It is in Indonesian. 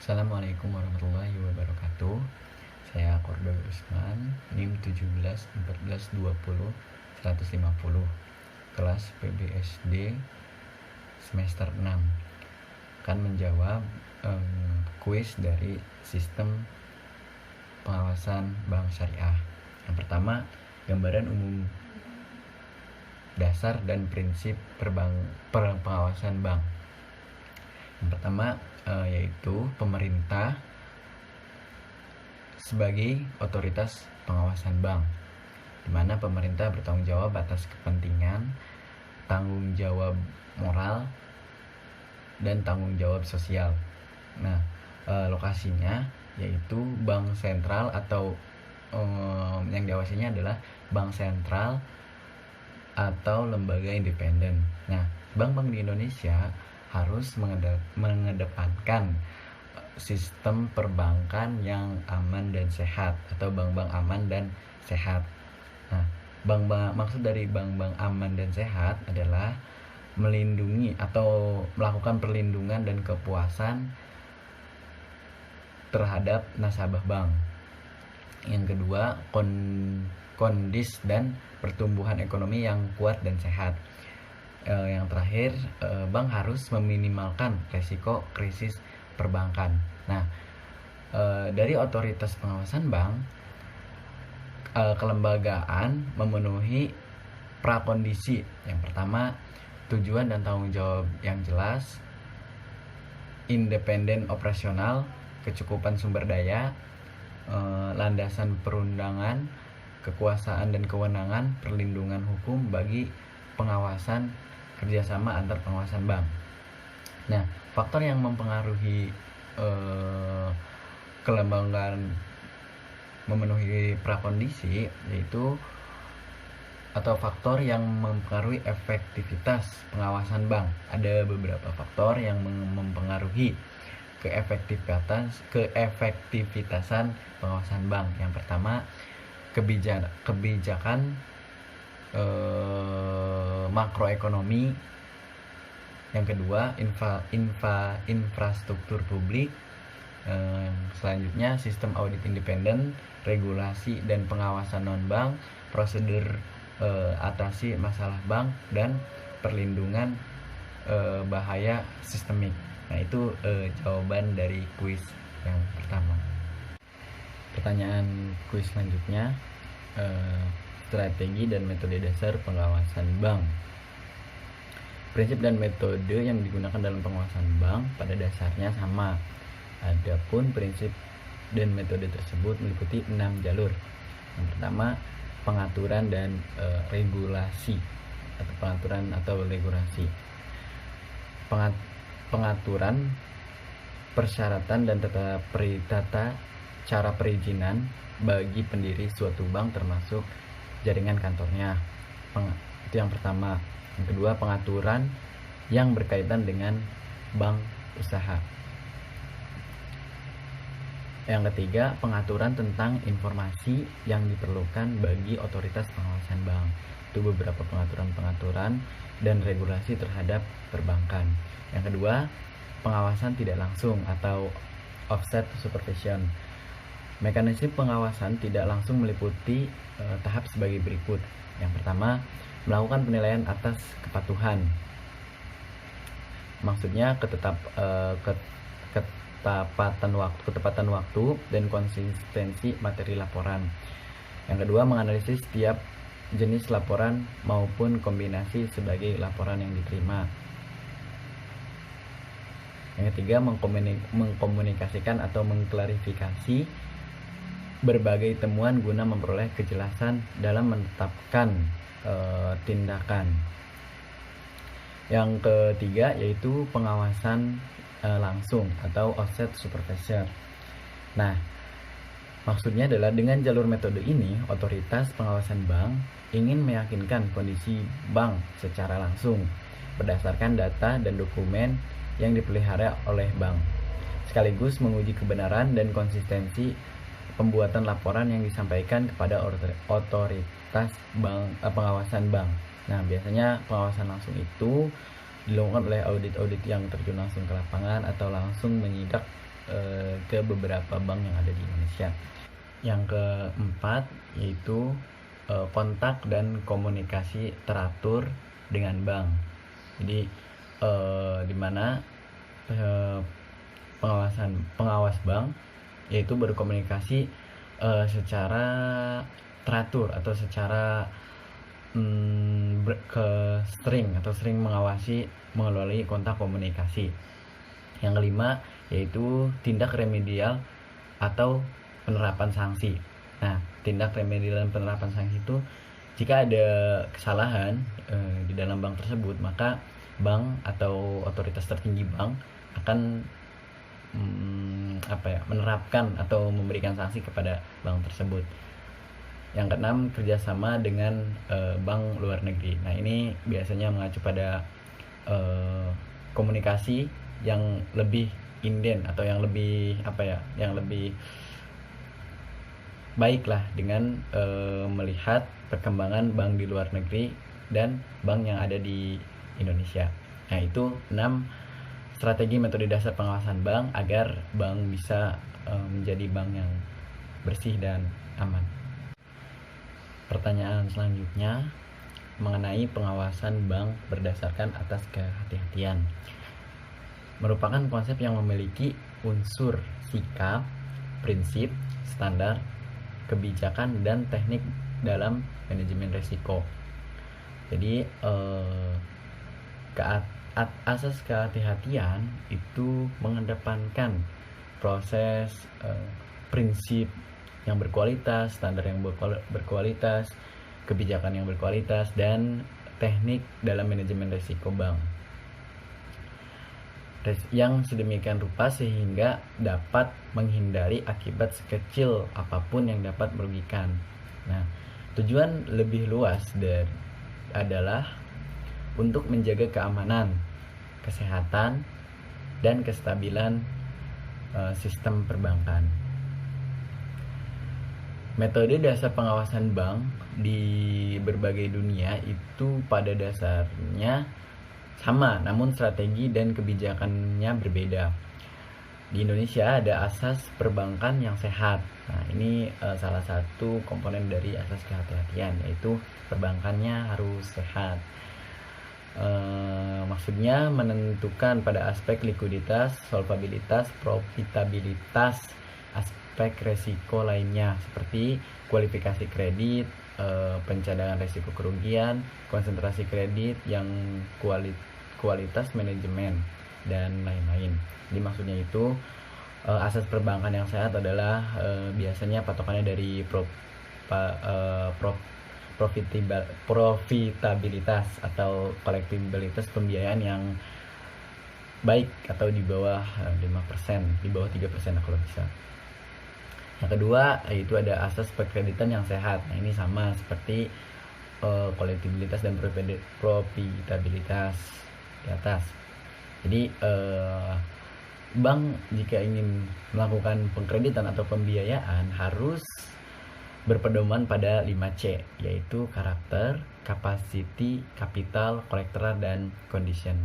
Assalamualaikum warahmatullahi wabarakatuh. Saya Kordoy Usman, NIM 17 14 20 150, kelas PBSD semester 6. Akan menjawab kuis dari sistem pengawasan bank syariah. Yang pertama, gambaran umum dasar dan prinsip pengawasan bank. Yang pertama yaitu pemerintah sebagai otoritas pengawasan bank, di mana pemerintah bertanggung jawab atas kepentingan, tanggung jawab moral, dan tanggung jawab sosial. Nah, lokasinya yaitu bank sentral atau yang diawasinya adalah bank sentral atau lembaga independen. Nah, bank-bank di Indonesia harus mengedepankan sistem perbankan yang aman dan sehat, atau bank-bank aman dan sehat. Nah, maksud dari bank-bank aman dan sehat adalah melindungi atau melakukan perlindungan dan kepuasan terhadap nasabah bank. Yang kedua, kondisi dan pertumbuhan ekonomi yang kuat dan sehat. Yang terakhir, bank harus meminimalkan resiko krisis perbankan. Nah, dari otoritas pengawasan bank, kelembagaan memenuhi prakondisi. Yang pertama, tujuan dan tanggung jawab yang jelas, independen operasional, kecukupan sumber daya, landasan perundangan, kekuasaan dan kewenangan, perlindungan hukum bagi pengawasan kerjasama antar pengawasan bank. Nah, faktor yang mempengaruhi kelembagaan memenuhi prakondisi yaitu atau faktor yang mempengaruhi efektivitas pengawasan bank. Ada beberapa faktor yang mempengaruhi keefektivitasan pengawasan bank. Yang pertama, kebijakan makroekonomi. Yang kedua, infrastruktur publik. Selanjutnya, sistem audit independen, regulasi dan pengawasan non-bank, prosedur atasi masalah bank, dan perlindungan bahaya sistemik. Nah, itu jawaban dari kuis yang pertama. Pertanyaan kuis selanjutnya, strategi dan metode dasar pengawasan bank. Prinsip dan metode yang digunakan dalam pengawasan bank pada dasarnya sama. Adapun prinsip dan metode tersebut meliputi 6 jalur. Yang pertama, pengaturan dan regulasi atau pengaturan atau regulasi. Pengaturan, persyaratan dan tata cara perizinan bagi pendiri suatu bank termasuk jaringan kantornya. Itu yang pertama. Yang kedua, pengaturan yang berkaitan dengan bank usaha. Yang ketiga, pengaturan tentang informasi yang diperlukan bagi otoritas pengawasan bank. Itu beberapa pengaturan dan regulasi terhadap perbankan. Yang kedua, pengawasan tidak langsung atau offset supervision. Mekanisme pengawasan tidak langsung meliputi tahap sebagai berikut. Yang pertama, melakukan penilaian atas kepatuhan. Maksudnya ketepatan waktu dan konsistensi materi laporan. Yang kedua, menganalisis setiap jenis laporan maupun kombinasi sebagai laporan yang diterima. Yang ketiga, mengkomunikasikan atau mengklarifikasi berbagai temuan guna memperoleh kejelasan dalam menetapkan tindakan. Yang ketiga yaitu pengawasan langsung atau offset supervisor. Nah, maksudnya adalah dengan jalur metode ini, otoritas pengawasan bank ingin meyakinkan kondisi bank secara langsung berdasarkan data dan dokumen yang dipelihara oleh bank, sekaligus menguji kebenaran dan konsistensi pembuatan laporan yang disampaikan kepada otoritas pengawasan bank. Nah, biasanya pengawasan langsung itu dilakukan oleh audit-audit yang terjun langsung ke lapangan atau langsung menyidak ke beberapa bank yang ada di Indonesia. Yang keempat yaitu kontak dan komunikasi teratur dengan bank. Jadi di mana pengawas bank yaitu berkomunikasi secara teratur atau secara sering mengawasi melalui kontak komunikasi. Yang kelima yaitu tindak remedial atau penerapan sanksi. Nah, tindak remedial dan penerapan sanksi itu jika ada kesalahan di dalam bank tersebut, maka bank atau otoritas tertinggi bank akan menerapkan atau memberikan sanksi kepada bank tersebut. Yang keenam, kerjasama dengan bank luar negeri. Nah, ini biasanya mengacu pada komunikasi yang lebih inden atau yang lebih baiklah dengan melihat perkembangan bank di luar negeri dan bank yang ada di Indonesia. Nah, itu 6 strategi metode dasar pengawasan bank agar bank bisa menjadi bank yang bersih dan aman. Pertanyaan selanjutnya mengenai pengawasan bank berdasarkan atas kehati-hatian. Merupakan konsep yang memiliki unsur sikap, prinsip, standar, kebijakan, dan teknik dalam manajemen risiko. Jadi asas kehati-hatian itu mengedepankan proses prinsip yang berkualitas, standar yang berkualitas, kebijakan yang berkualitas, dan teknik dalam manajemen risiko bank yang sedemikian rupa sehingga dapat menghindari akibat sekecil apapun yang dapat merugikan. Nah, tujuan lebih luas adalah untuk menjaga keamanan, kesehatan, dan kestabilan sistem perbankan. Metode dasar pengawasan bank di berbagai dunia itu pada dasarnya sama, namun strategi dan kebijakannya berbeda. Di Indonesia ada asas perbankan yang sehat. Nah, ini salah satu komponen dari asas kehati-hatian, yaitu perbankannya harus sehat. Maksudnya menentukan pada aspek likuiditas, solvabilitas, profitabilitas, aspek resiko lainnya seperti kualifikasi kredit, pencadangan resiko kerugian, konsentrasi kredit yang kualitas manajemen, dan lain-lain. Jadi maksudnya itu asas perbankan yang sehat adalah biasanya patokannya dari profitabilitas atau kolektibilitas pembiayaan yang baik atau di bawah 5%, di bawah 3% kalau bisa. Yang kedua yaitu ada asas perkreditan yang sehat. Nah, ini sama seperti kolektibilitas dan profitabilitas di atas. Jadi bank jika ingin melakukan pengkreditan atau pembiayaan harus berpedoman pada 5C, yaitu karakter, capacity, capital, collateral, dan condition.